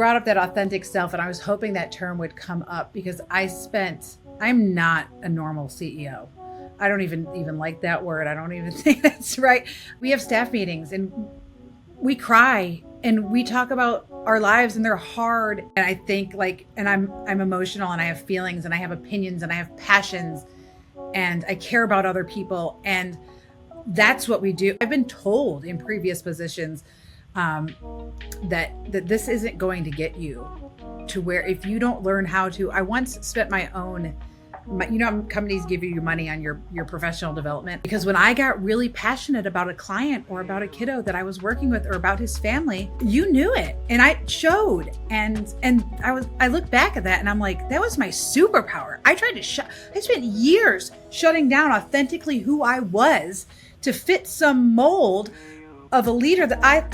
brought up that authentic self, and I was hoping that term would come up because I'm not a normal CEO. I don't even like that word. I don't even think that's right. We have staff meetings and we cry and we talk about our lives and they're hard. And I think and I'm emotional and I have feelings and I have opinions and I have passions and I care about other people. And that's what we do. I've been told in previous positions that this isn't going to get you to where if you don't learn how to. I once spent companies give you money on your professional development, because when I got really passionate about a client or about a kiddo that I was working with or about his family, you knew it and I showed. And I look back at that and I'm like, that was my superpower. I spent years shutting down authentically who I was to fit some mold of a leader that I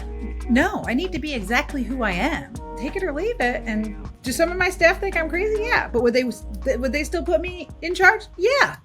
need to be exactly who I am. Take it or leave it. And do some of my staff think I'm crazy? Yeah. But would they still put me in charge? Yeah.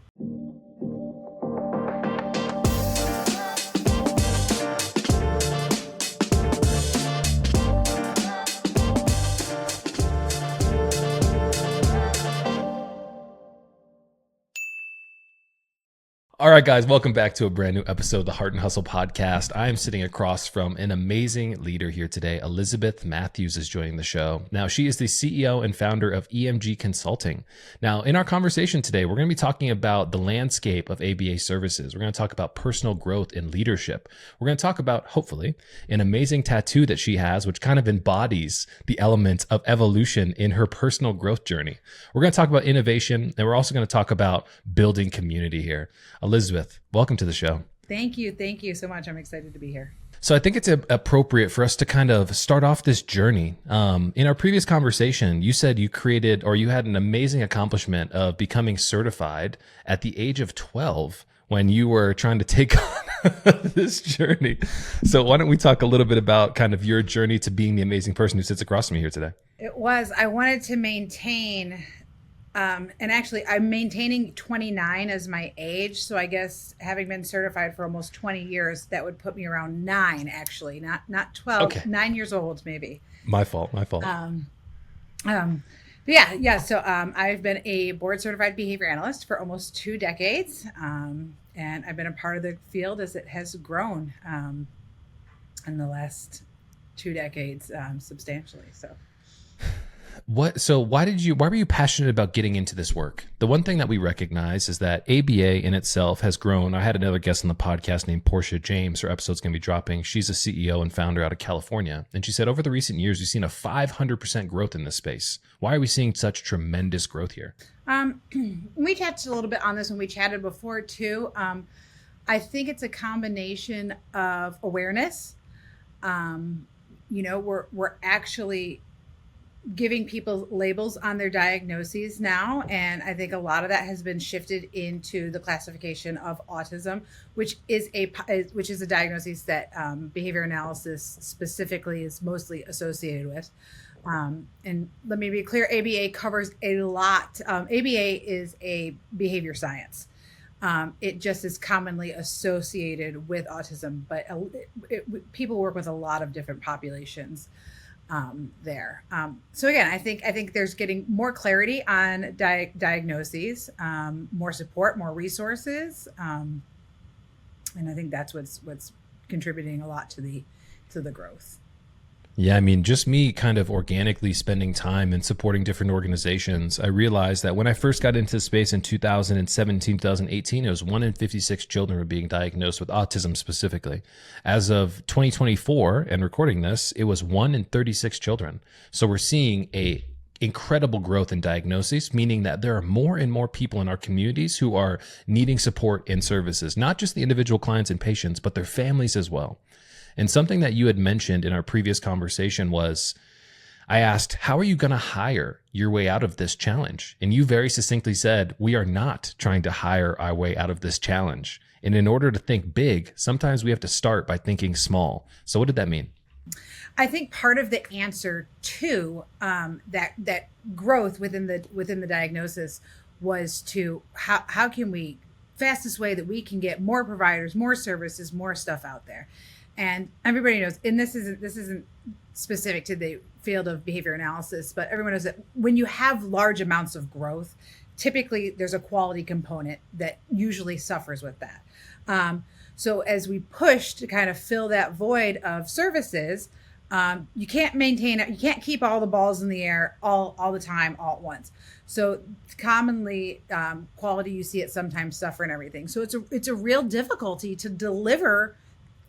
All right, guys, welcome back to a brand new episode of the Hart Hustle podcast. I am sitting across from an amazing leader here today. Elizabeth Matthews is joining the show. Now, she is the CEO and founder of EMG Consulting. Now, in our conversation today, we're going to be talking about the landscape of ABA services. We're going to talk about personal growth and leadership. We're going to talk about, hopefully, an amazing tattoo that she has, which kind of embodies the element of evolution in her personal growth journey. We're going to talk about innovation, and we're also going to talk about building community here. Elizabeth, welcome to the show. Thank you. Thank you so much. I'm excited to be here. So I think it's appropriate for us to kind of start off this journey. In our previous conversation, you said you had an amazing accomplishment of becoming certified at the age of 12 when you were trying to take on this journey. So why don't we talk a little bit about kind of your journey to being the amazing person who sits across from me here today? I wanted to maintain and actually, I'm maintaining 29 as my age. So I guess having been certified for almost 20 years, that would put me around 9, actually, not 12, okay. 9 years old, maybe. My fault. Yeah. So I've been a board certified behavior analyst for almost 2 decades. And I've been a part of the field as it has grown in the last 2 decades substantially. Why were you passionate about getting into this work? The one thing that we recognize is that ABA in itself has grown. I had another guest on the podcast named Portia James. Her episode's going to be dropping. She's a CEO and founder out of California. And she said, over the recent years, we've seen a 500% growth in this space. Why are we seeing such tremendous growth here? We touched a little bit on this when we chatted before too. I think it's a combination of awareness. We're actually giving people labels on their diagnoses now. And I think a lot of that has been shifted into the classification of autism, which is a diagnosis that behavior analysis specifically is mostly associated with. And let me be clear, ABA covers a lot. ABA is a behavior science. It just is commonly associated with autism, but people work with a lot of different populations there. So again, I think there's getting more clarity on diagnoses, more support, more resources. And I think that's what's contributing a lot to the growth. Yeah, I mean, just me kind of organically spending time and supporting different organizations, I realized that when I first got into the space in 2017, 2018, it was 1 in 56 children were being diagnosed with autism specifically. As of 2024 and recording this, it was 1 in 36 children. So we're seeing a incredible growth in diagnoses, meaning that there are more and more people in our communities who are needing support and services, not just the individual clients and patients, but their families as well. And something that you had mentioned in our previous conversation was, I asked, how are you going to hire your way out of this challenge? And you very succinctly said, we are not trying to hire our way out of this challenge. And in order to think big, sometimes we have to start by thinking small. So what did that mean? I think part of the answer to that growth within the diagnosis was to how can we fastest way that we can get more providers, more services, more stuff out there. And everybody knows, and this isn't specific to the field of behavior analysis, but everyone knows that when you have large amounts of growth, typically there's a quality component that usually suffers with that. So as we push to kind of fill that void of services, you can't maintain it. You can't keep all the balls in the air all the time, all at once. So commonly, quality, you see it sometimes suffer and everything. So it's a real difficulty to deliver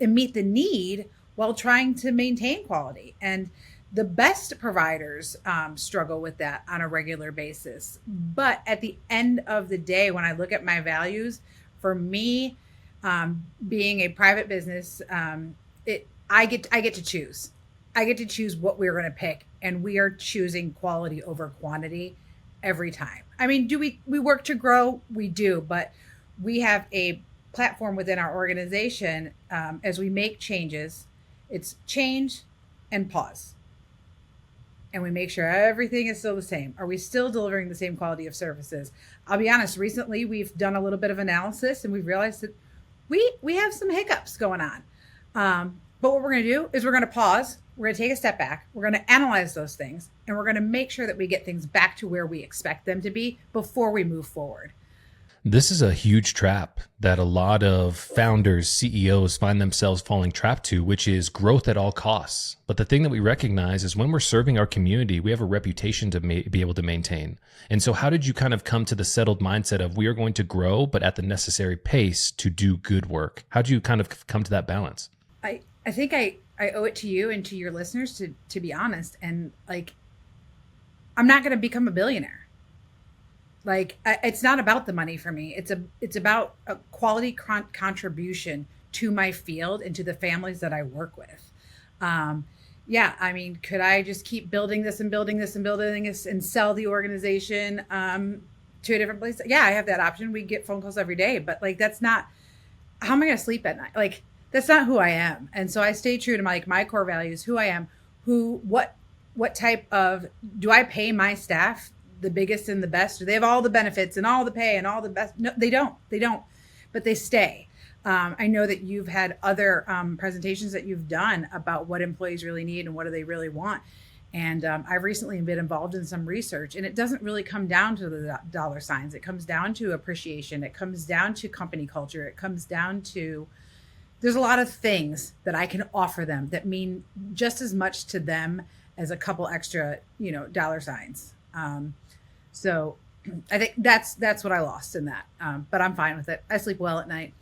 and meet the need while trying to maintain quality. And the best providers struggle with that on a regular basis. But at the end of the day, when I look at my values, for me, being a private business, I get to choose. I get to choose what we're going to pick, and we are choosing quality over quantity every time. I mean, do we work to grow? We do, but we have a platform within our organization as we make changes. It's change and pause. And we make sure everything is still the same. Are we still delivering the same quality of services? I'll be honest, recently we've done a little bit of analysis and we've realized that we have some hiccups going on. But what we're going to do is we're going to pause. We're going to take a step back. We're going to analyze those things, and we're going to make sure that we get things back to where we expect them to be before we move forward. This is a huge trap that a lot of founders, CEOs find themselves falling trapped to, which is growth at all costs. But the thing that we recognize is when we're serving our community, we have a reputation to be able to maintain. And so how did you kind of come to the settled mindset of we are going to grow, but at the necessary pace to do good work? How do you kind of come to that balance? I think I owe it to you and to your listeners to be honest. And like, I'm not going to become a billionaire. Like, it's not about the money for me. It's about a quality contribution to my field and to the families that I work with. Yeah, I mean, could I just keep building this and building this and building this and sell the organization to a different place? Yeah, I have that option. We get phone calls every day, but like, that's not, how am I going to sleep at night? Like, that's not who I am. And so I stay true to my core values, who I am, what type of, do I pay my staff the biggest and the best? Do they have all the benefits and all the pay and all the best? No, they don't, but they stay. I know that you've had other presentations that you've done about what employees really need and what do they really want. And I've recently been involved in some research, and it doesn't really come down to the dollar signs. It comes down to appreciation. It comes down to company culture. It comes down to, there's a lot of things that I can offer them that mean just as much to them as a couple extra, dollar signs. So I think that's what I lost in that. But I'm fine with it. I sleep well at night.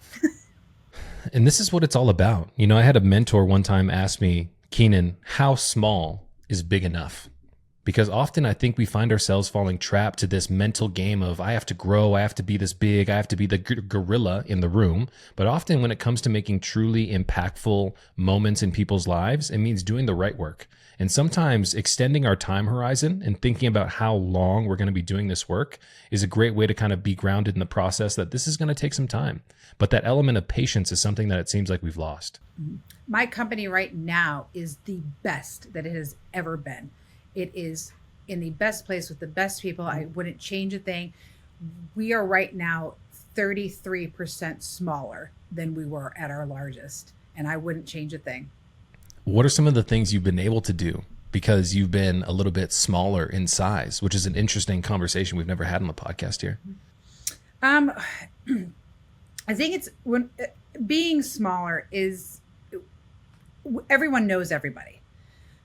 And this is what it's all about. I had a mentor one time ask me, Keenan, how small is big enough? Because often I think we find ourselves falling trapped to this mental game of I have to grow, I have to be this big, I have to be the gorilla in the room. But often when it comes to making truly impactful moments in people's lives, it means doing the right work. And sometimes extending our time horizon and thinking about how long we're going to be doing this work is a great way to kind of be grounded in the process that this is going to take some time. But that element of patience is something that it seems like we've lost. My company right now is the best that it has ever been. It is in the best place with the best people. I wouldn't change a thing. We are right now 33% smaller than we were at our largest, and I wouldn't change a thing. What are some of the things you've been able to do because you've been a little bit smaller in size, which is an interesting conversation we've never had on the podcast here? I think it's when being smaller is everyone knows everybody.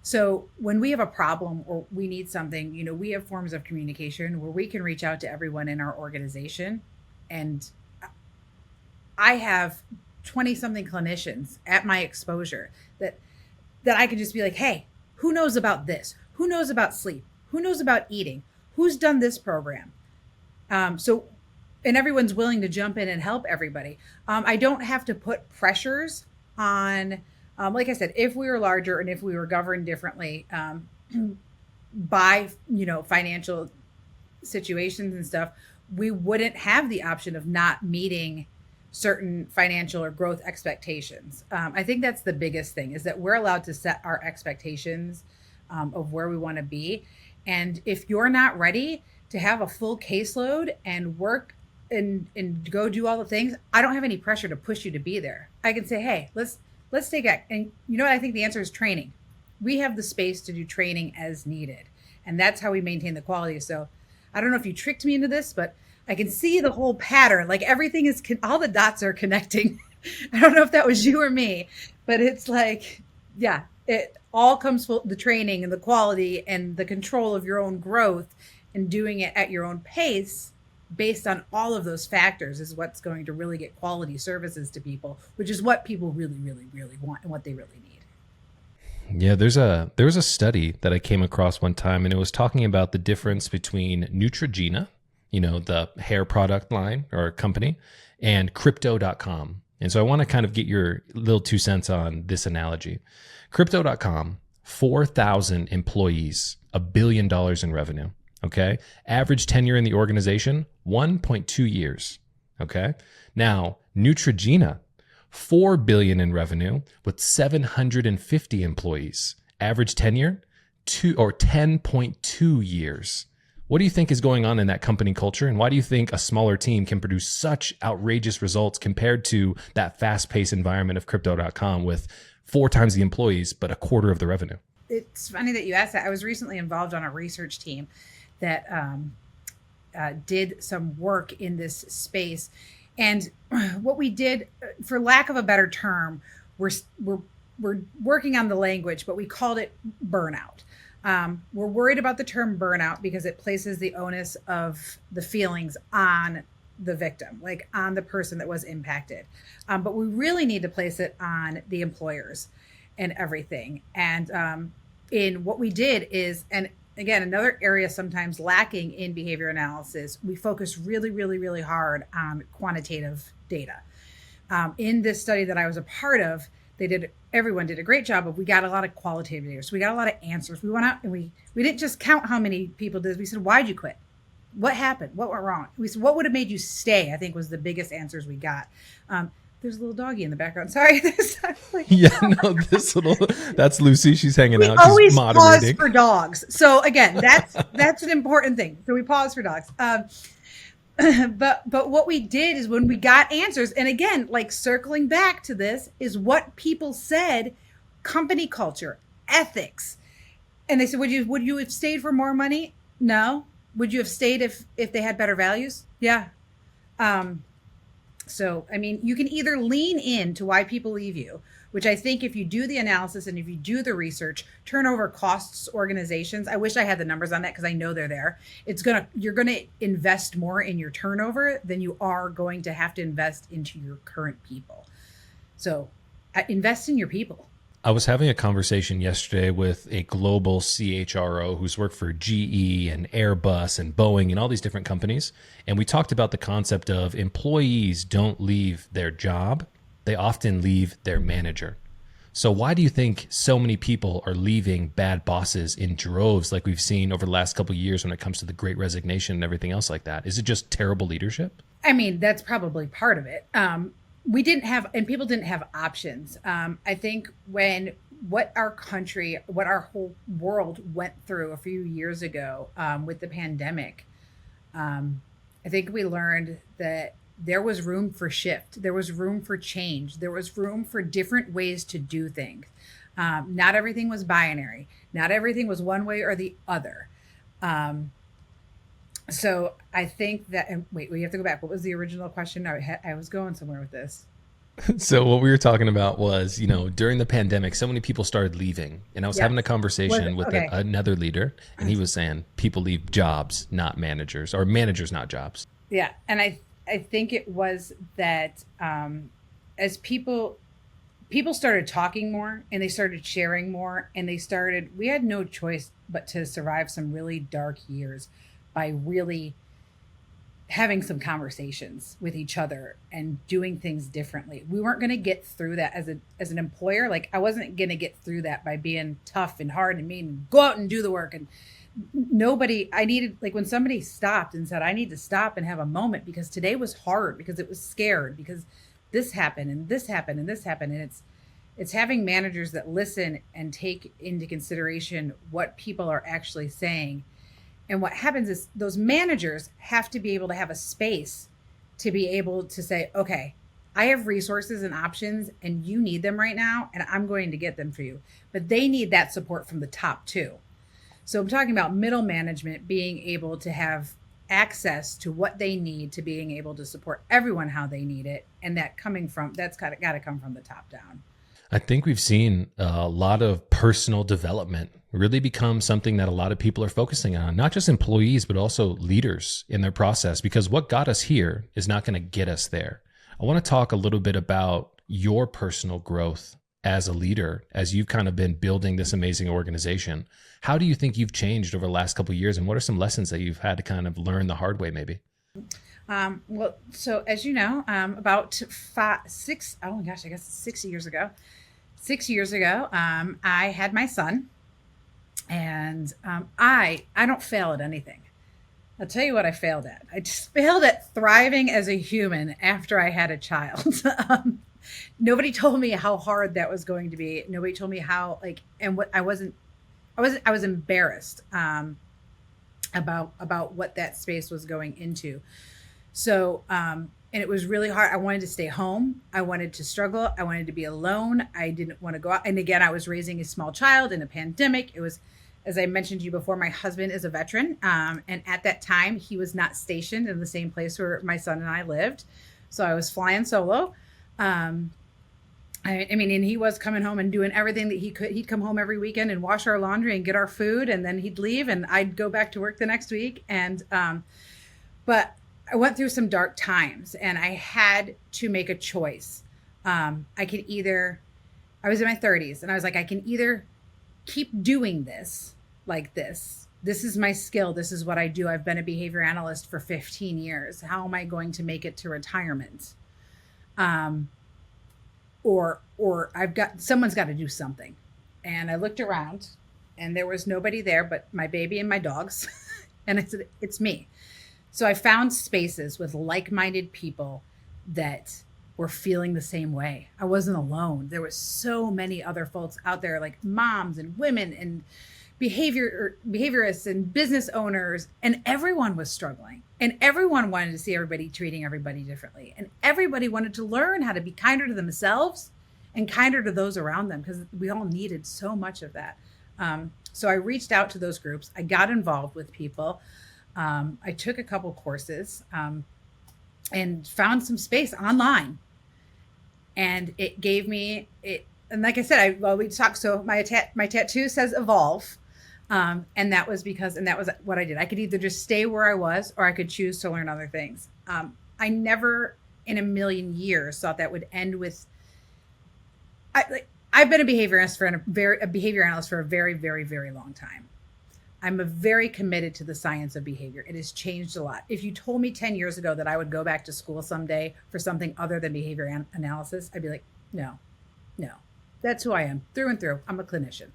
So when we have a problem or we need something, we have forms of communication where we can reach out to everyone in our organization. And I have 20 something clinicians at my exposure that I can just be like, hey, who knows about this? Who knows about sleep? Who knows about eating? Who's done this program? And everyone's willing to jump in and help everybody. I don't have to put pressures on, like I said, if we were larger and if we were governed differently by, financial situations and stuff, we wouldn't have the option of not meeting certain financial or growth expectations. I think that's the biggest thing, is that we're allowed to set our expectations of where we want to be. And if you're not ready to have a full caseload and work and go do all the things, I don't have any pressure to push you to be there. I can say, hey, let's let's take it. And you know what? I think the answer is training. We have the space to do training as needed. And that's how we maintain the quality. So I don't know if you tricked me into this, but I can see the whole pattern. Like everything is, all the dots are connecting. I don't know if that was you or me, but it's like, yeah, it all comes from the training and the quality and the control of your own growth and doing it at your own pace based on all of those factors is what's going to really get quality services to people, which is what people really, really, really want and what they really need. Yeah, there was a study that I came across one time, and it was talking about the difference between Neutrogena, the hair product line or company, and crypto.com. And so I want to kind of get your little 2 cents on this analogy. Crypto.com, 4,000 employees, $1 billion in revenue. Okay. Average tenure in the organization, 1.2 years. Okay. Now, Neutrogena, 4 billion in revenue with 750 employees. Average tenure, 10.2 years. What do you think is going on in that company culture? And why do you think a smaller team can produce such outrageous results compared to that fast-paced environment of crypto.com with 4 times the employees, but a quarter of the revenue? It's funny that you asked that. I was recently involved on a research team that did some work in this space. And what we did, for lack of a better term, we're working on the language, but we called it burnout. We're worried about the term burnout because it places the onus of the feelings on the victim, like on the person that was impacted. But we really need to place it on the employers and everything. And in what we did is, and again, another area sometimes lacking in behavior analysis, we focus really, really, really hard on quantitative data. In this study that I was a part of, everyone did a great job of, we got a lot of qualitative data. So we got a lot of answers. We went out and we didn't just count how many people did. We said, why'd you quit? What happened? What went wrong? We said, what would have made you stay? I think was the biggest answers we got. There's a little doggy in the background. Sorry. That's Lucy. She's hanging out. We always She's moderating. pause for dogs. So again, that's an important thing. So we pause for dogs. But what we did is when we got answers, and again, like circling back to this, is what people said: company culture, ethics. And they said, would you have stayed for more money? No. Would you have stayed if they had better values? Yeah. So, I mean, you can either lean into why people leave you, which I think if you do the analysis and if you do the research, turnover costs organizations. I wish I had the numbers on that because I know they're there. You're going to invest more in your turnover than you are going to have to invest into your current people. So invest in your people. I was having a conversation yesterday with a global CHRO who's worked for GE and Airbus and Boeing and all these different companies. And we talked about the concept of employees don't leave their job. They often leave their manager. So why do you think so many people are leaving bad bosses in droves like we've seen over the last couple of years when it comes to the Great Resignation and everything else like that? Is it just terrible leadership? I mean, that's probably part of it. People didn't have options. I think what our whole world went through a few years ago with the pandemic, I think we learned that there was room for shift. There was room for change. There was room for different ways to do things. Not everything was binary. Not everything was one way or the other. So I think that, and wait, we have to go back. What was the original question? I was going somewhere with this. So what we were talking about was, during the pandemic, so many people started leaving. And I was having a conversation with another leader, and he was saying people leave jobs, not managers, or managers, not jobs. Yeah. And I think it was that as people started talking more and they started sharing more and we had no choice but to survive some really dark years by really having some conversations with each other and doing things differently. We weren't going to get through that as an employer. Like I wasn't going to get through that by being tough and hard and mean, and go out and do the work. And when somebody stopped and said, I need to stop and have a moment because today was hard, because it was scared, because this happened and this happened and this happened. And it's having managers that listen and take into consideration what people are actually saying. And what happens is those managers have to be able to have a space to be able to say, okay, I have resources and options and you need them right now, and I'm going to get them for you. But they need that support from the top too. So I'm talking about middle management being able to have access to what they need to being able to support everyone how they need it. And that's got to come from the top down. I think we've seen a lot of personal development really become something that a lot of people are focusing on, not just employees, but also leaders in their process, because what got us here is not going to get us there. I want to talk a little bit about your personal growth as a leader, as you've kind of been building this amazing organization. How do you think you've changed over the last couple of years? And what are some lessons that you've had to kind of learn the hard way, maybe? Well, so as you know, about 6 oh my gosh, I guess 6 years ago, 6 years ago, I had my son, and I don't fail at anything. I'll tell you what I failed at. I just failed at thriving as a human after I had a child. Nobody told me how hard that was going to be. Nobody told me how, like, and what I was embarrassed about what that space was going into. So, and it was really hard. I wanted to stay home. I wanted to struggle. I wanted to be alone. I didn't want to go out. And again, I was raising a small child in a pandemic. It was, as I mentioned to you before, my husband is a veteran. And at that time, he was not stationed in the same place where my son and I lived. So I was flying solo. I mean, and he was coming home and doing everything that he could. He'd come home every weekend and wash our laundry and get our food, and then he'd leave, and I'd go back to work the next week. And but I went through some dark times, and I had to make a choice. I was in my 30s, and I was like, I can either keep doing this like this. This is my skill. This is what I do. I've been a behavior analyst for 15 years. How am I going to make it to retirement? Or someone's got to do something. And I looked around, and there was nobody there but my baby and my dogs. And I said, it's me. So I found spaces with like-minded people that were feeling the same way. I wasn't alone. There was so many other folks out there, like moms and women and behaviorists and business owners, and everyone was struggling. And everyone wanted to see everybody treating everybody differently. And everybody wanted to learn how to be kinder to themselves and kinder to those around them, because we all needed so much of that. So I reached out to those groups. I got involved with people. I took a couple courses and found some space online. And it gave me it. And like I said, we talked. So my tattoo says evolve. And that was what I did. I could either just stay where I was, or I could choose to learn other things. I never in a million years thought that would end with, I've been a behavior analyst for a very, very, very long time. I'm very committed to the science of behavior. It has changed a lot. If you told me 10 years ago that I would go back to school someday for something other than behavior analysis, I'd be like, no, that's who I am through and through. I'm a clinician.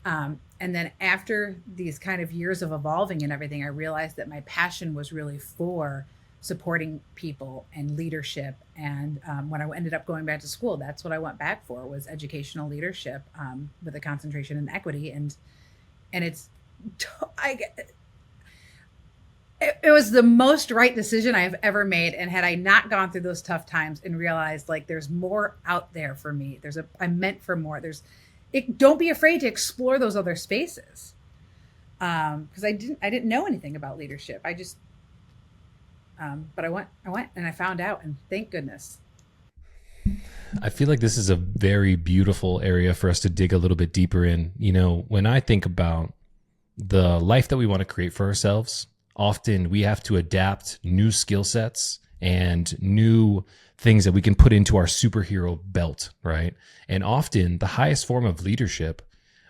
And then after these kind of years of evolving and everything, I realized that my passion was really for supporting people and leadership. And when I ended up going back to school, that's what I went back for, was educational leadership with a concentration in equity. And it was the most right decision I have ever made. And had I not gone through those tough times and realized, like, there's more out there for me, I'm meant for more. Don't be afraid to explore those other spaces. Because I didn't know anything about leadership. But I went and I found out, and thank goodness. I feel like this is a very beautiful area for us to dig a little bit deeper in. You know, when I think about the life that we want to create for ourselves, often we have to adapt new skill sets and new things that we can put into our superhero belt, right? And often the highest form of leadership,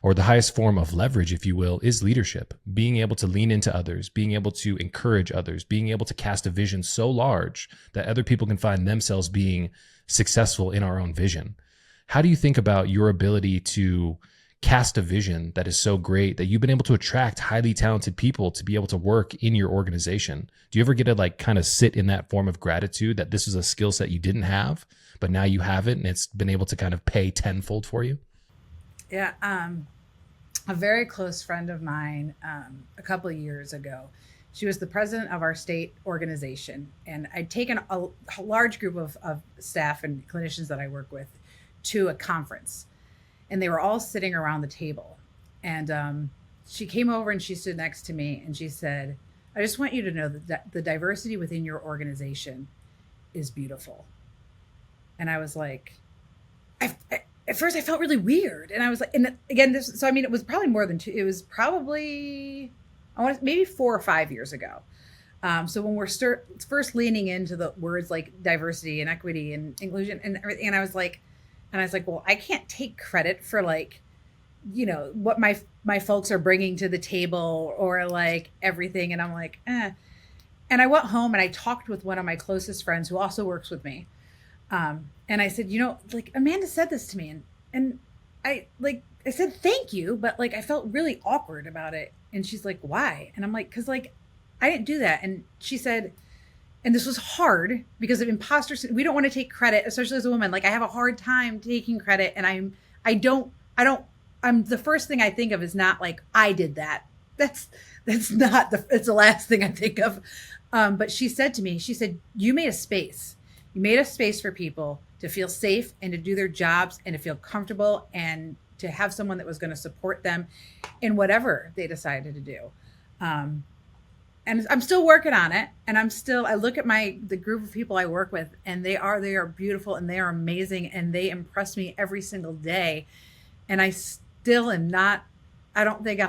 or the highest form of leverage, if you will, is leadership. Being able to lean into others, being able to encourage others, being able to cast a vision so large that other people can find themselves being successful in our own vision. How do you think about your ability to cast a vision that is so great that you've been able to attract highly talented people to be able to work in your organization? Do you ever get to kind of sit in that form of gratitude that this is a skill set you didn't have, but now you have it and it's been able to kind of pay tenfold for you? Yeah. A very close friend of mine, a couple of years ago, She was the president of our state organization. And I'd taken a large group of staff and clinicians that I work with to a conference. And they were all sitting around the table. And she came over and she stood next to me and she said, I just want you to know that the diversity within your organization is beautiful. And I was like, at first I felt really weird. And I was like, and again, so I mean, it was probably more than two. It was probably, maybe 4 or 5 years ago. So when we're first leaning into the words like diversity and equity and inclusion and everything, and I was like, well, I can't take credit for like, what my folks are bringing to the table or like everything. And I'm like, eh. And I went home and I talked with one of my closest friends who also works with me. And I said, like Amanda said this to me and I said, thank you. But like, I felt really awkward about it. And she's like, why? And I'm like, cause like, I didn't do that. And she said, and this was hard because of imposter. We don't want to take credit, especially as a woman. Like I have a hard time taking credit and I'm the first thing I think of is not like I did that. That's not it's the last thing I think of. But she said to me, you made a space. You made a space for people to feel safe and to do their jobs and to feel comfortable and to have someone that was going to support them in whatever they decided to do. And I'm still working on it. And I look at the group of people I work with and they are beautiful and they are amazing and they impress me every single day. And I still am not, I don't think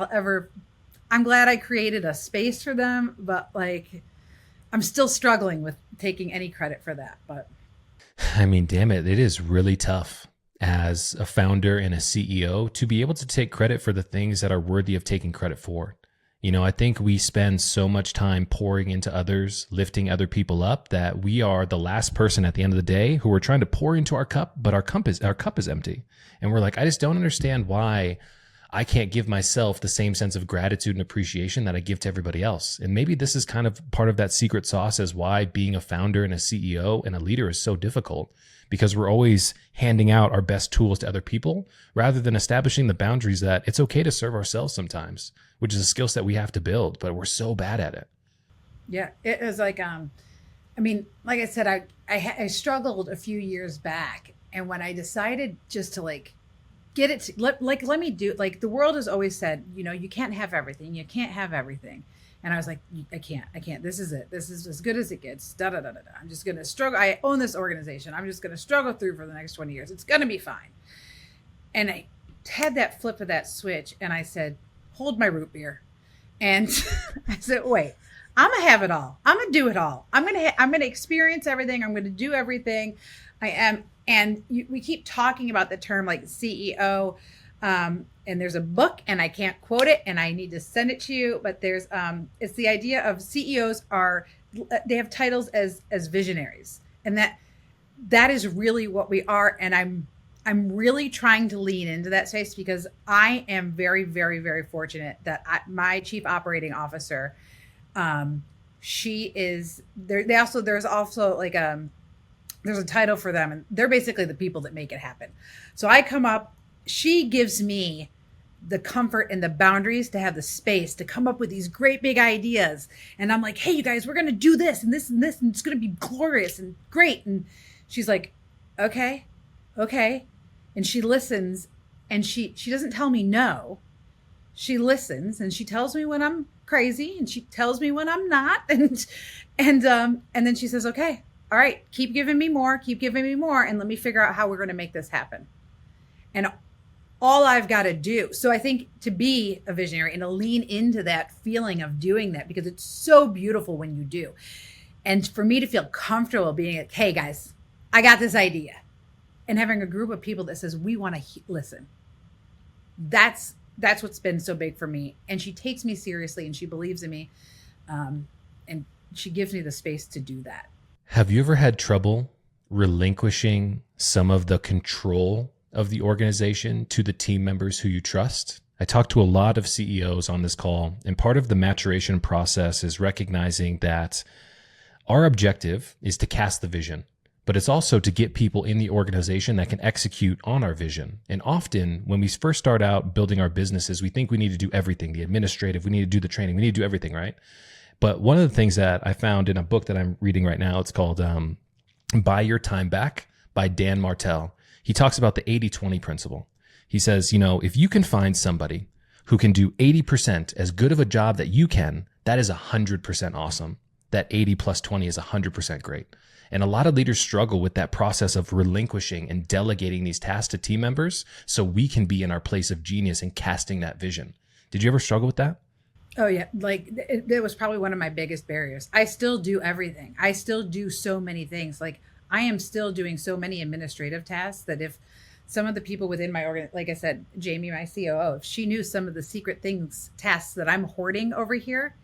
I'm glad I created a space for them, but like, I'm still struggling with taking any credit for that. But I mean, damn it. It is really tough as a founder and a CEO to be able to take credit for the things that are worthy of taking credit for. I think we spend so much time pouring into others, lifting other people up, that we are the last person at the end of the day who are trying to pour into our cup, but our cup is empty. And we're like, I just don't understand why I can't give myself the same sense of gratitude and appreciation that I give to everybody else. And maybe this is kind of part of that secret sauce as why being a founder and a CEO and a leader is so difficult, because we're always handing out our best tools to other people rather than establishing the boundaries that it's okay to serve ourselves sometimes, which is a skill set we have to build, but we're so bad at it. Yeah, it was like, like I said, I struggled a few years back. And when I decided just to like, let me do, like the world has always said, you can't have everything. You can't have everything. And I was like, I can't, this is it. This is as good as it gets. I'm just going to struggle. I own this organization. I'm just going to struggle through for the next 20 years. It's going to be fine. And I had that flip of that switch and I said, hold my root beer. And I said, wait, I'm going to have it all. I'm going to do it all. I'm going to experience everything. I'm going to do everything. I am. And we keep talking about the term like CEO, and there's a book and I can't quote it and I need to send it to you, but there's, it's the idea of CEOs they have titles as visionaries, and that is really what we are. And I'm really trying to lean into that space because I am very, very, very fortunate that my chief operating officer, she is there. There's also like, there's a title for them and they're basically the people that make it happen. So I come up, she gives me the comfort and the boundaries to have the space to come up with these great big ideas. And I'm like, hey, you guys, we're going to do this and this and this, and it's going to be glorious and great. And she's like, okay. And she listens and she doesn't tell me no. She listens and she tells me when I'm crazy and she tells me when I'm not. And then she says, okay, all right, keep giving me more, and let me figure out how we're going to make this happen. And all I've got to do. So I think to be a visionary and to lean into that feeling of doing that, because it's so beautiful when you do. And for me to feel comfortable being like, hey guys, I got this idea. And having a group of people that says, we want to listen. That's what's been so big for me. And she takes me seriously and she believes in me. And she gives me the space to do that. Have you ever had trouble relinquishing some of the control of the organization to the team members who you trust? I talk to a lot of CEOs on this call, and part of the maturation process is recognizing that our objective is to cast the vision, but it's also to get people in the organization that can execute on our vision. And often when we first start out building our businesses, we think we need to do everything, the administrative, we need to do the training, we need to do everything, right? But one of the things that I found in a book that I'm reading right now, it's called Buy Your Time Back by Dan Martell. He talks about the 80-20 principle. He says, if you can find somebody who can do 80% as good of a job that you can, that is 100% awesome. That 80 plus 20 is 100% great. And a lot of leaders struggle with that process of relinquishing and delegating these tasks to team members so we can be in our place of genius and casting that vision. Did you ever struggle with that? Oh yeah, like it was probably one of my biggest barriers. I still do everything. I still do so many things. Like I am still doing so many administrative tasks that if some of the people within my organ, like I said, Jamie, my COO, if she knew some of the secret tasks that I'm hoarding over here,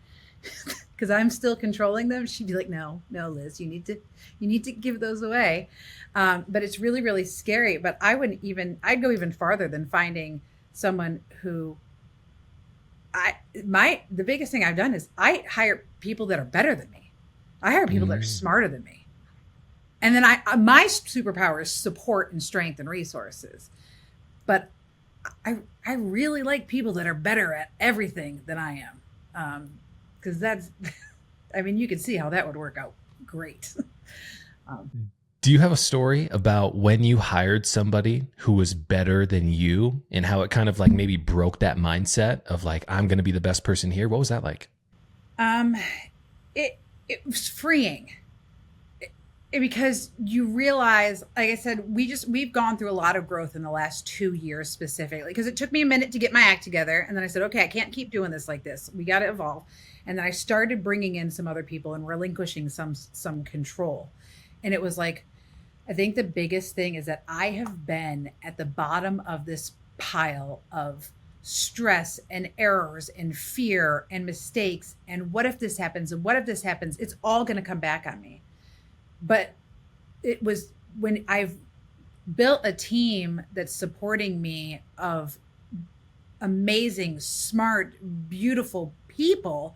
because I'm still controlling them, she'd be like, no, Liz, you need to give those away. But it's really, really scary. But I'd go even farther than finding someone who the biggest thing I've done is I hire people that are better than me. I hire people that are smarter than me. And then my superpower is support and strength and resources. But I really like people that are better at everything than I am. Because that's, you can see how that would work out great. Do you have a story about when you hired somebody who was better than you and how it kind of like maybe broke that mindset of like, I'm going to be the best person here? What was that like? It was freeing. Because you realize, like I said, we've gone through a lot of growth in the last 2 years specifically, because it took me a minute to get my act together. And then I said, okay, I can't keep doing this like this. We got to evolve. And then I started bringing in some other people and relinquishing some control. And it was like, I think the biggest thing is that I have been at the bottom of this pile of stress and errors and fear and mistakes. And what if this happens? And what if this happens? It's all going to come back on me. But it was when I've built a team that's supporting me of amazing, smart, beautiful people.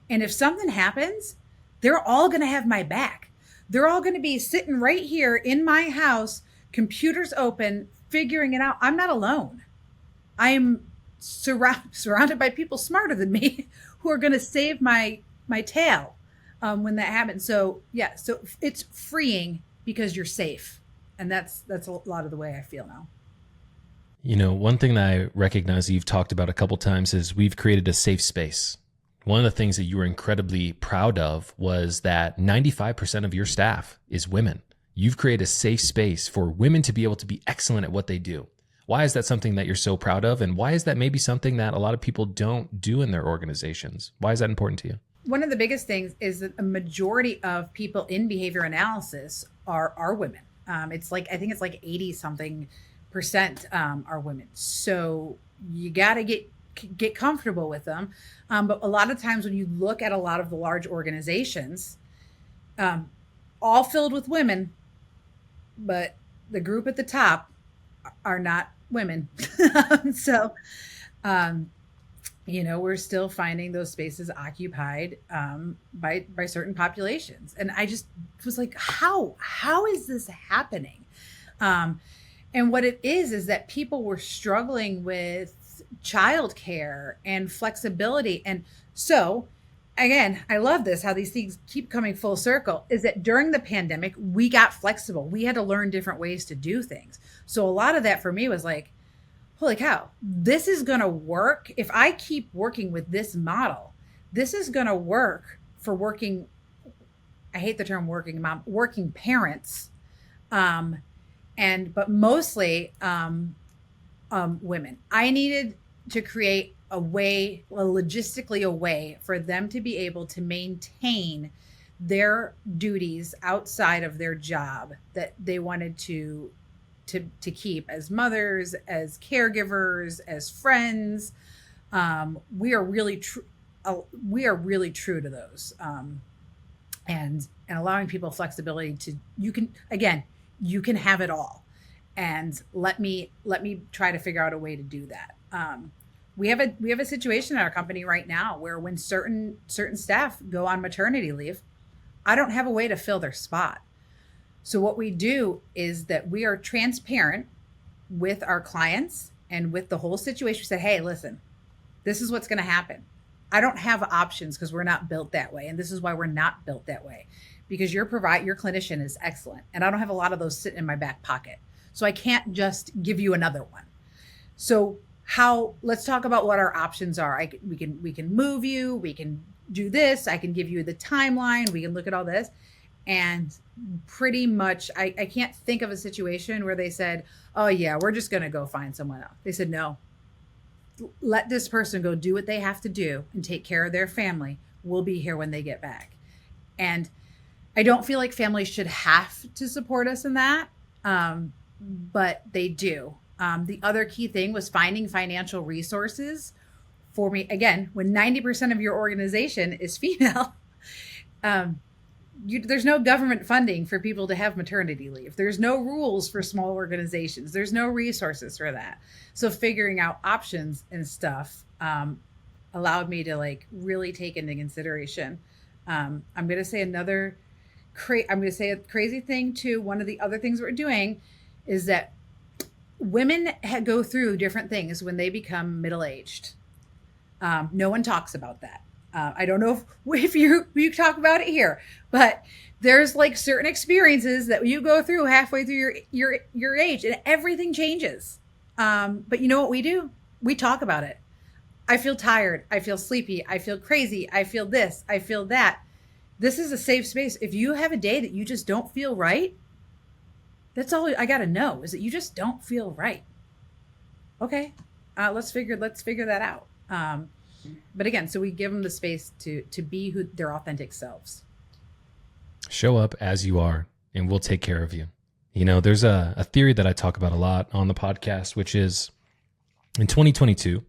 And if something happens, they're all going to have my back. They're all going to be sitting right here in my house, computers open, figuring it out. I'm not alone. I am surrounded by people smarter than me who are going to save my tail. When that happens. So yeah, so it's freeing because you're safe. And that's a lot of the way I feel now. One thing that I recognize you've talked about a couple times is we've created a safe space. One of the things that you were incredibly proud of was that 95% of your staff is women. You've created a safe space for women to be able to be excellent at what they do. Why is that something that you're so proud of? And why is that maybe something that a lot of people don't do in their organizations? Why is that important to you? One of the biggest things is that a majority of people in behavior analysis are women. It's like, I think it's like 80 something percent are women. So you got to get comfortable with them. But a lot of times when you look at a lot of the large organizations, all filled with women, but the group at the top are not women. So, we're still finding those spaces occupied by certain populations. And I just was like, how is this happening? And what it is that people were struggling with childcare and flexibility. And so, again, I love this, how these things keep coming full circle, is that during the pandemic, we got flexible. We had to learn different ways to do things. So a lot of that for me was like, holy cow, this is going to work. If I keep working with this model, this is going to work for working, I hate the term working mom, working parents, but mostly women. I needed to create logistically a way for them to be able to maintain their duties outside of their job that they wanted to keep as mothers, as caregivers, as friends. We are really true to those, and allowing people flexibility to, you can have it all, and let me try to figure out a way to do that. We have a situation in our company right now where when certain staff go on maternity leave, I don't have a way to fill their spot. So what we do is that we are transparent with our clients and with the whole situation. We said, hey, listen, this is what's going to happen. I don't have options because we're not built that way. And this is why we're not built that way, because your clinician is excellent. And I don't have a lot of those sitting in my back pocket. So I can't just give you another one. So let's talk about what our options are. We can move you, we can do this. I can give you the timeline. We can look at all this. And pretty much, I can't think of a situation where they said, oh yeah, we're just going to go find someone else. They said, no, let this person go do what they have to do and take care of their family. We'll be here when they get back. And I don't feel like families should have to support us in that. But they do. The other key thing was finding financial resources for me. Again, when 90% of your organization is female, there's no government funding for people to have maternity leave. There's no rules for small organizations. There's no resources for that. So figuring out options and stuff allowed me to like really take into consideration. I'm going to say a crazy thing too. One of the other things we're doing is that women go through different things when they become middle-aged. No one talks about that. I don't know if you talk about it here, but there's like certain experiences that you go through halfway through your age, and everything changes. But you know what we do? We talk about it. I feel tired. I feel sleepy. I feel crazy. I feel this. I feel that. This is a safe space. If you have a day that you just don't feel right, that's all I got to know, is that you just don't feel right. Okay. Let's figure that out. But again, so we give them the space to be their authentic selves. Show up as you are, and we'll take care of you. You know, there's a theory that I talk about a lot on the podcast, which is in 2022,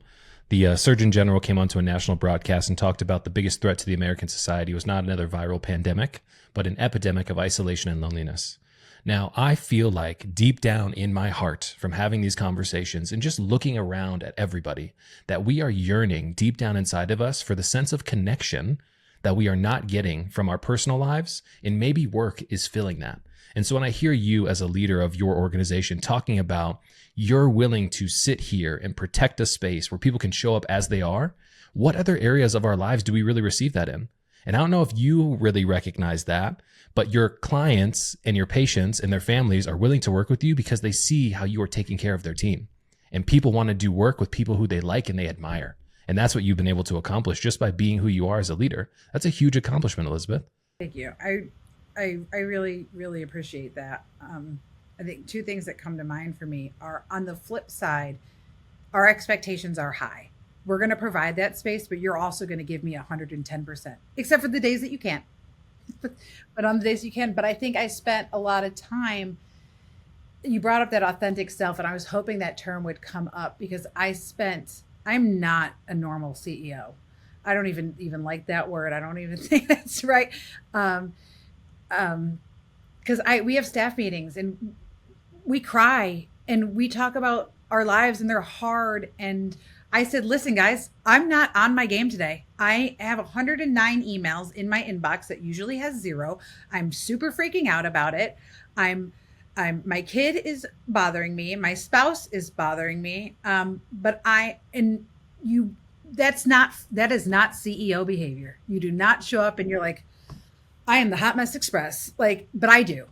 the Surgeon General came onto a national broadcast and talked about the biggest threat to the American society was not another viral pandemic, but an epidemic of isolation and loneliness. Now, I feel like deep down in my heart from having these conversations and just looking around at everybody that we are yearning deep down inside of us for the sense of connection that we are not getting from our personal lives, and maybe work is filling that. And so when I hear you as a leader of your organization talking about you're willing to sit here and protect a space where people can show up as they are, what other areas of our lives do we really receive that in? And I don't know if you really recognize that, but your clients and your patients and their families are willing to work with you because they see how you are taking care of their team. And people want to do work with people who they like and they admire. And that's what you've been able to accomplish just by being who you are as a leader. That's a huge accomplishment, Elizabeth. Thank you. I really, really appreciate that. I think two things that come to mind for me are, on the flip side, our expectations are high. We're going to provide that space, but you're also going to give me 110%, except for the days that you can't. But on the days you can. But I think I spent a lot of time. You brought up that authentic self, and I was hoping that term would come up because I'm not a normal CEO. I don't even like that word. I don't even think that's right. Because we have staff meetings and we cry and we talk about our lives and they're hard. And I said, listen, guys, I'm not on my game today. I have 109 emails in my inbox that usually has 0. I'm super freaking out about it. My kid is bothering me. My spouse is bothering me. That is not CEO behavior. You do not show up and you're like, I am the Hot Mess Express. But I do.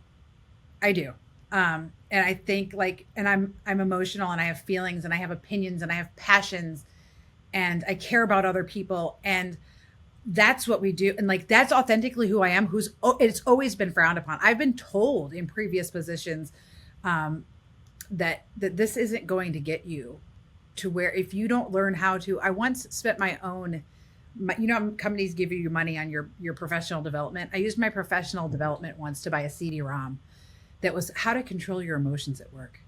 And I think and I'm emotional and I have feelings and I have opinions and I have passions and I care about other people. And that's what we do. And that's authentically who I am, it's always been frowned upon. I've been told in previous positions that this isn't going to get you to where, if you don't learn how to. I once spent companies give you money on your professional development. I used my professional development once to buy a CD-ROM that was how to control your emotions at work.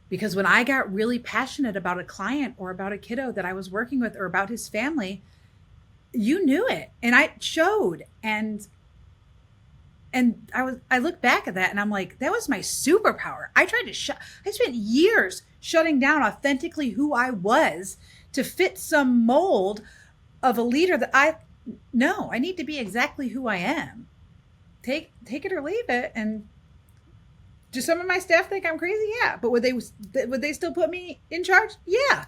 Because when I got really passionate about a client or about a kiddo that I was working with or about his family, you knew it. And I showed. And I look back at that and I'm like, that was my superpower. I spent years shutting down authentically who I was to fit some mold of a leader that I need to be exactly who I am. Take it or leave it. And do some of my staff think I'm crazy? Yeah. But would they still put me in charge? Yeah.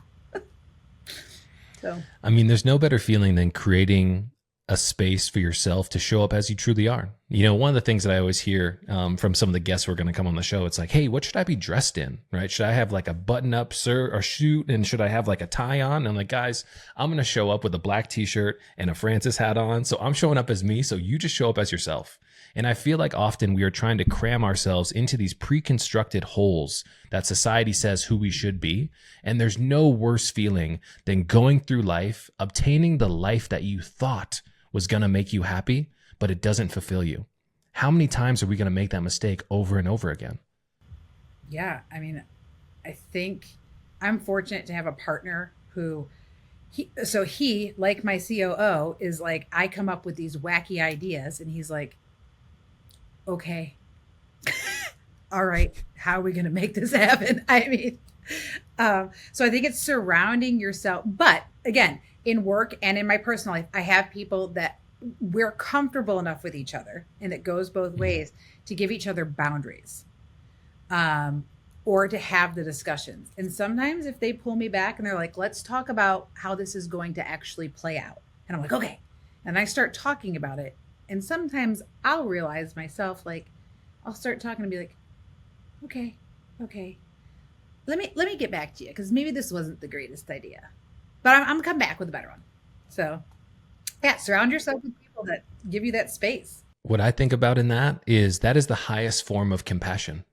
So I mean, there's no better feeling than creating a space for yourself to show up as you truly are. You know, one of the things that I always hear from some of the guests who are going to come on the show, it's like, hey, what should I be dressed in? Right? Should I have like a button up shirt or suit? And should I have like a tie on? And I'm like, guys, I'm going to show up with a black t-shirt and a Francis hat on. So I'm showing up as me. So you just show up as yourself. And I feel like often we are trying to cram ourselves into these pre-constructed holes that society says who we should be. And there's no worse feeling than going through life, obtaining the life that you thought was going to make you happy, but it doesn't fulfill you. How many times are we going to make that mistake over and over again? yeah, I mean, I think I'm fortunate to have a partner who he, like my COO, is like, I come up with these wacky ideas and he's like, okay, all right, how are we going to make this happen? I mean, so I think it's surrounding yourself. But again, in work and in my personal life, I have people that we're comfortable enough with each other, and it goes both ways, to give each other boundaries, or to have the discussions. And sometimes if they pull me back and they're like, let's talk about how this is going to actually play out. And I'm like, okay. And I start talking about it. And sometimes I'll realize myself, like, I'll start talking and be like, okay, let me get back to you, because maybe this wasn't the greatest idea, but I'm gonna come back with a better one. So yeah, surround yourself with people that give you that space. What I think about in that is the highest form of compassion.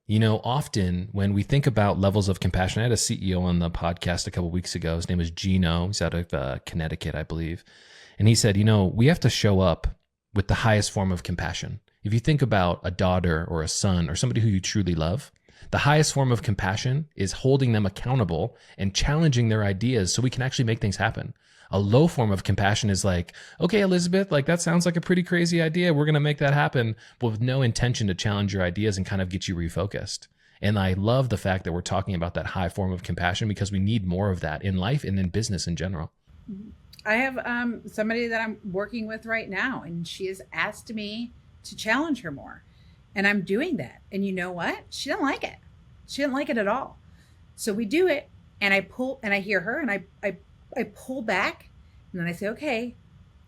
You know, often when we think about levels of compassion, I had a CEO on the podcast a couple of weeks ago. His name is Gino. He's out of Connecticut, I believe. And he said, you know, we have to show up with the highest form of compassion. If you think about a daughter or a son or somebody who you truly love, the highest form of compassion is holding them accountable and challenging their ideas so we can actually make things happen. A low form of compassion is like, okay, Elizabeth, like that sounds like a pretty crazy idea. We're going to make that happen, but with no intention to challenge your ideas and kind of get you refocused. And I love the fact that we're talking about that high form of compassion, because we need more of that in life and in business in general. I have somebody that I'm working with right now, and she has asked me to challenge her more. And I'm doing that. And you know what? She didn't like it. She didn't like it at all. So we do it, and I pull, and I hear her, and I pull back, and then I say, okay,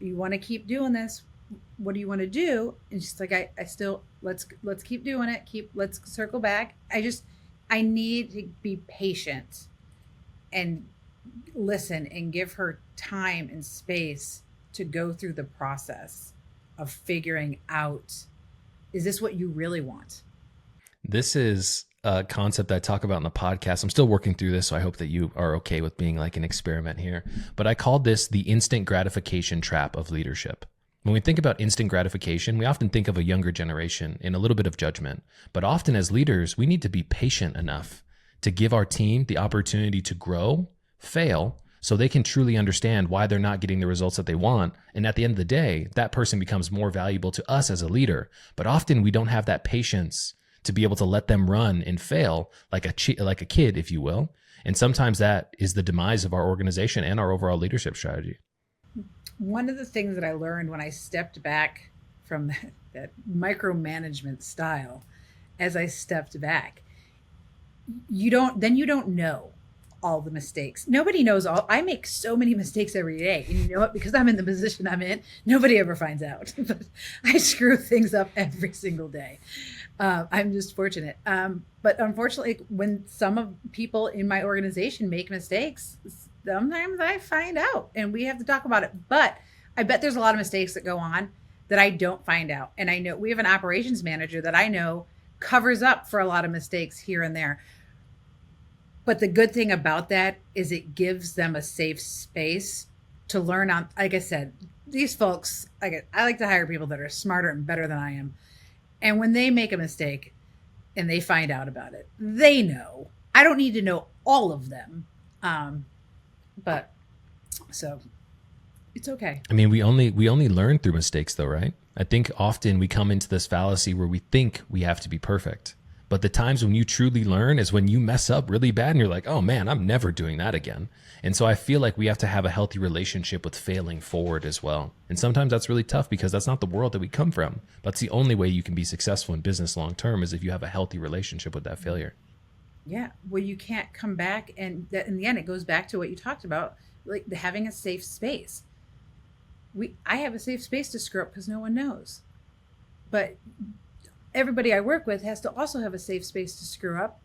you want to keep doing this? What do you want to do? And she's like, I still, let's keep doing it. Let's circle back. I need to be patient and listen and give her time and space to go through the process of figuring out, is this what you really want? This is a concept I talk about in the podcast. I'm still working through this, so I hope that you are okay with being like an experiment here. But I called this the instant gratification trap of leadership. When we think about instant gratification, we often think of a younger generation and a little bit of judgment. But often as leaders, we need to be patient enough to give our team the opportunity to grow, fail, so they can truly understand why they're not getting the results that they want. And at the end of the day, that person becomes more valuable to us as a leader. But often we don't have that patience to be able to let them run and fail like a kid, if you will. And sometimes that is the demise of our organization and our overall leadership strategy. One of the things that I learned when I stepped back from that micromanagement style, as I stepped back, you don't know all the mistakes. Nobody knows all. I make so many mistakes every day. And you know what? Because I'm in the position I'm in, nobody ever finds out. But I screw things up every single day. I'm just fortunate. But unfortunately, when some of people in my organization make mistakes, sometimes I find out and we have to talk about it. But I bet there's a lot of mistakes that go on that I don't find out. And I know we have an operations manager that I know covers up for a lot of mistakes here and there. But the good thing about that is it gives them a safe space to learn on. Like I said, these folks, I like to hire people that are smarter and better than I am. And when they make a mistake and they find out about it, they know. I don't need to know all of them. But so it's okay. I mean, we only learn through mistakes though, right? I think often we come into this fallacy where we think we have to be perfect. But the times when you truly learn is when you mess up really bad and you're like, oh man, I'm never doing that again. And so I feel like we have to have a healthy relationship with failing forward as well. And sometimes that's really tough because that's not the world that we come from. That's the only way you can be successful in business long term is if you have a healthy relationship with that failure. Yeah. Well, you can't come back, and that in the end, it goes back to what you talked about like having a safe space. I have a safe space to screw up because no one knows. But everybody I work with has to also have a safe space to screw up,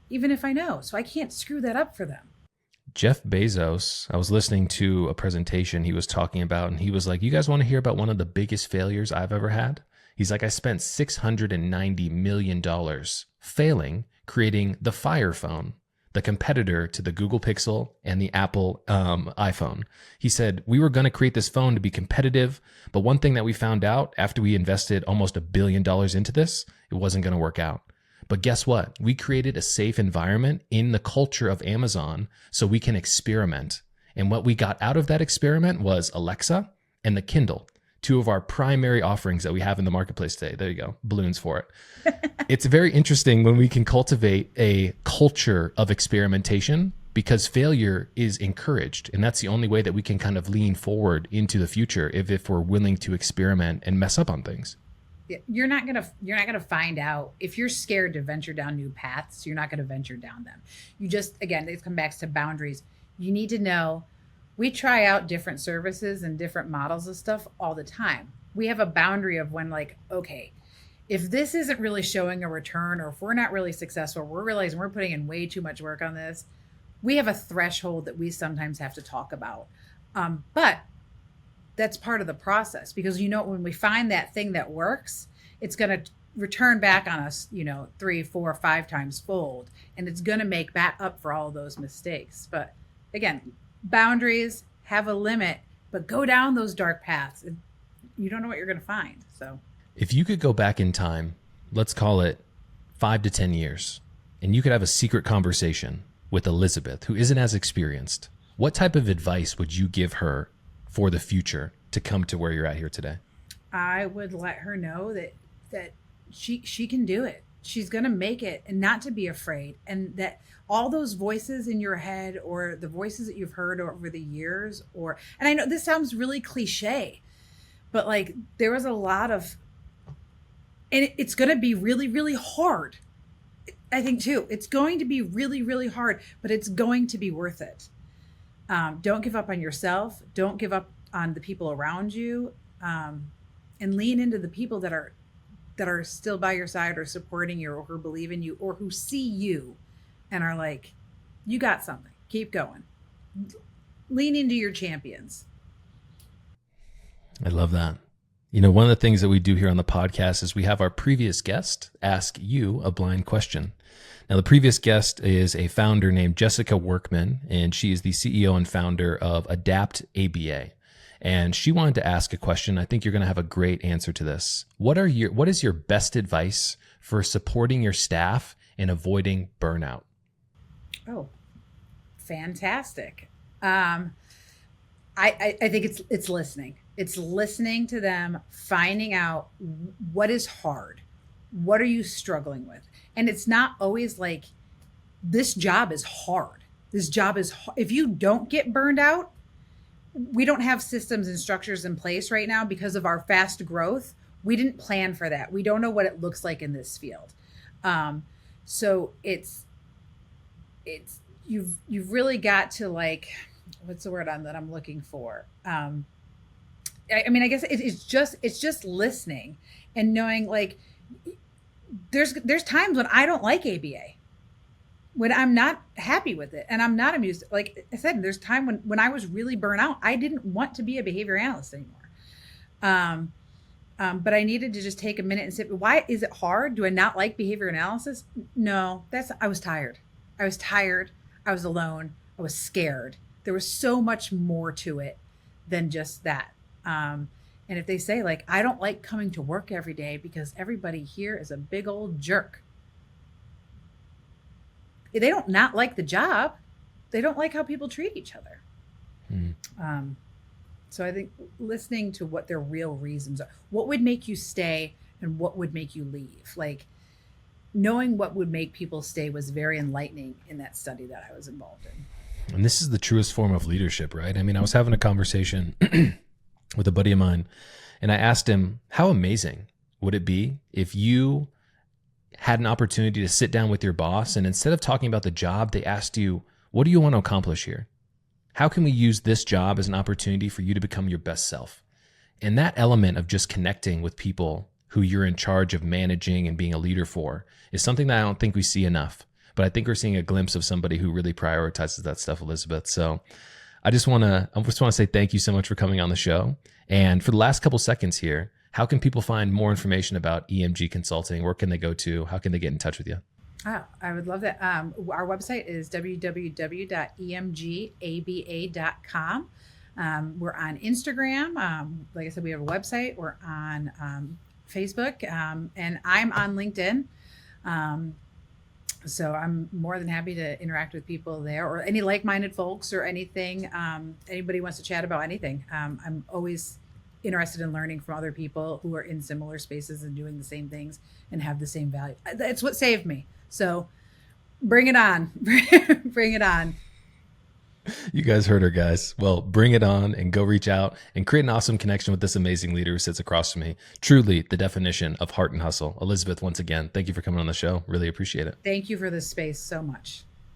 even if I know. So I can't screw that up for them. Jeff Bezos, I was listening to a presentation he was talking about, and he was like, you guys want to hear about one of the biggest failures I've ever had? He's like, I spent $690 million failing creating the Fire Phone, the competitor to the Google Pixel and the Apple iPhone. He said, we were going to create this phone to be competitive, but one thing that we found out after we invested almost $1 billion into this, it wasn't going to work out. But guess what? We created a safe environment in the culture of Amazon so we can experiment. And what we got out of that experiment was Alexa and the Kindle, two of our primary offerings that we have in the marketplace today. There you go, balloons for it. It's very interesting when we can cultivate a culture of experimentation, because failure is encouraged. And that's the only way that we can kind of lean forward into the future if we're willing to experiment and mess up on things. You're not gonna find out if you're scared to venture down new paths. You're not gonna venture down them. You just, again, it comes back to boundaries. You need to know, we try out different services and different models of stuff all the time. We have a boundary of when, like, okay, if this isn't really showing a return, or if we're not really successful, we're realizing we're putting in way too much work on this, we have a threshold that we sometimes have to talk about. But that's part of the process, because when we find that thing that works, it's going to return back on us, 3, 4, 5 times fold, and it's going to make back up for all of those mistakes. But again, boundaries, have a limit, but go down those dark paths. You don't know what you're going to find. So if you could go back in time, let's call it 5 to 10 years, and you could have a secret conversation with Elizabeth, who isn't as experienced, what type of advice would you give her for the future to come to where you're at here today? I would let her know that she can do it. She's going to make it, and not to be afraid. And that all those voices in your head, or the voices that you've heard over the years, and I know this sounds really cliche, but like, there was a lot of, and it's going to be really, really hard. I think too, it's going to be really, really hard, but it's going to be worth it. Don't give up on yourself. Don't give up on the people around you, and lean into the people that are still by your side, or supporting you, or who believe in you, or who see you and are like, you got something, keep going. Lean into your champions. I love that. One of the things that we do here on the podcast is we have our previous guest ask you a blind question. Now, the previous guest is a founder named Jessica Workman, and she is the CEO and founder of Adapt ABA. And she wanted to ask a question. I think you're going to have a great answer to this. What is your best advice for supporting your staff and avoiding burnout? Oh, fantastic. I think it's listening. It's listening to them, finding out what is hard. What are you struggling with? And it's not always like, this job is hard. This job is hard. If you don't get burned out, we don't have systems and structures in place right now because of our fast growth. We didn't plan for that. We don't know what it looks like in this field. So it's you've really got to, like, what's the word that I'm looking for? I guess it's just listening and knowing, like, there's times when I don't like ABA, when I'm not happy with it and I'm not amused. Like I said, there's time when I was really burnt out. I didn't want to be a behavior analyst anymore. But I needed to just take a minute and say, why is it hard? Do I not like behavior analysis? No, I was tired. I was alone. I was scared. There was so much more to it than just that. And if they say, like, I don't like coming to work every day because everybody here is a big old jerk, they don't not like the job. They don't like how people treat each other. So I think listening to what their real reasons are, what would make you stay and what would make you leave. Like, knowing what would make people stay was very enlightening in that study that I was involved in. And this is the truest form of leadership, right? I mean, I was having a conversation with a buddy of mine, and I asked him, how amazing would it be if you had an opportunity to sit down with your boss, and instead of talking about the job, they asked you, what do you want to accomplish here? how can we use this job as an opportunity for you to become your best self? And that element of just connecting with people who you're in charge of managing and being a leader for is something that I don't think we see enough. But I think we're seeing a glimpse of somebody who really prioritizes that stuff, Elizabeth. So I just want to say thank you so much for coming on the show. And for the last couple seconds here, how can people find more information about EMG Consulting? Where can they go to? How can they get in touch with you? Oh, I would love that. Our website is www.emgaba.com. We're on Instagram. Like I said, we have a website. We're on Facebook, and I'm on LinkedIn. So I'm more than happy to interact with people there, or any like-minded folks, or anything. Anybody wants to chat about anything. I'm always interested in learning from other people who are in similar spaces and doing the same things and have the same value. That's what saved me. So bring it on. Bring it on. You guys heard her, guys. Well, bring it on and go reach out and create an awesome connection with this amazing leader who sits across from me. Truly the definition of heart and hustle. Elizabeth, once again, thank you for coming on the show. Really appreciate it. Thank you for this space so much.